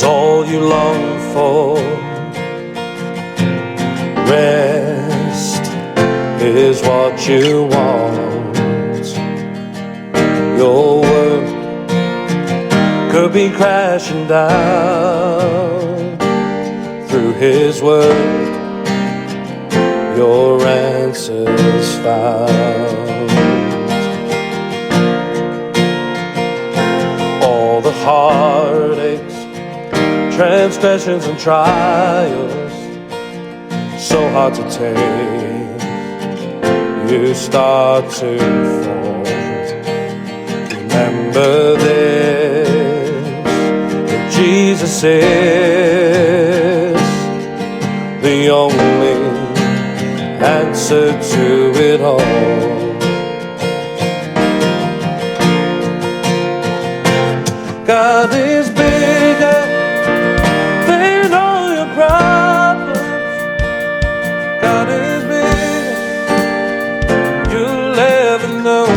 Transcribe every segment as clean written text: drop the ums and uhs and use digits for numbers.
all you long for. Rest is what you want. Your world could be crashing down. Through His word, your answer's found. All the heartaches, transgressions and trials, so hard to take, you start to fall. Remember this, that Jesus is the only answer to it all. God is bigger than all your problems. God is bigger, you'll ever know.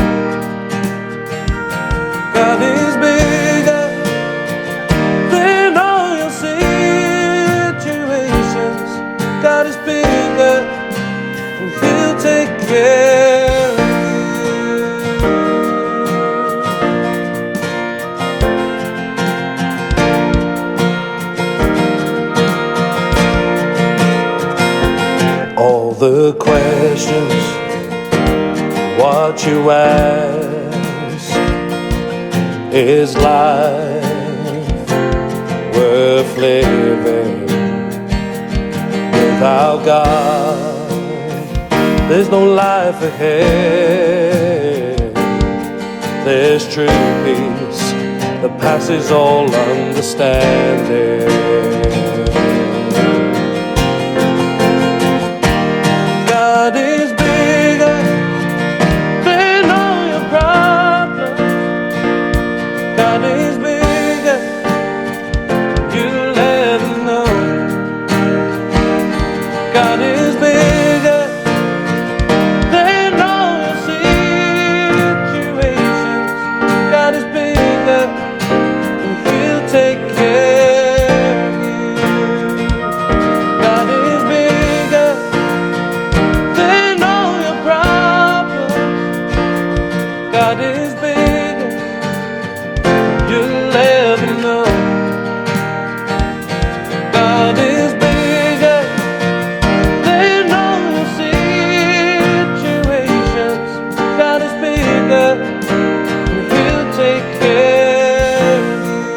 God is bigger than all your situations. God is bigger, and He'll take care of you. All the questions, what you ask, is life worth living? Without God, there's no life ahead. There's true peace that passes all understanding. God is bigger than all your problems. God is bigger, you'll never know. God is bigger than all your situations. God is bigger, and He'll take care of you. God is bigger than all your problems. God is bigger, you'll never know. God is bigger than all your situations. God is bigger, and He'll take care of you.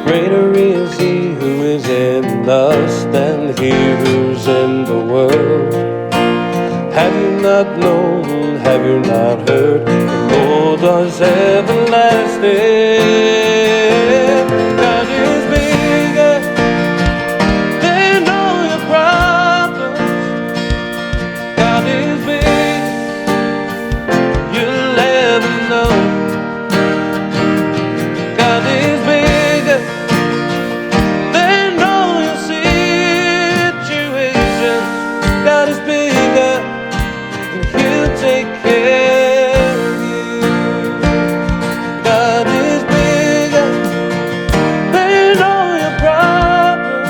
Greater is He who is in us than he who's in the world. Have you not known, have you not heard, the Lord is everlasting. God is bigger than all your problems. God is big, you'll never know. God is bigger than all your situations. God is bigger, He'll take care of you. God is bigger than all your problems.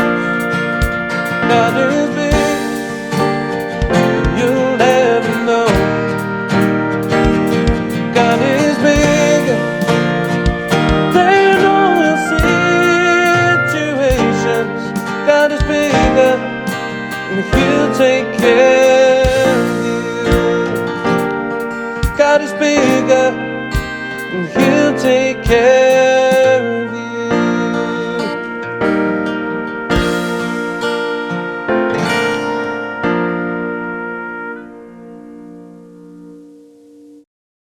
God is big, you'll never know. God is bigger than all your situations. God is bigger, and He'll take care of you. God is bigger, and He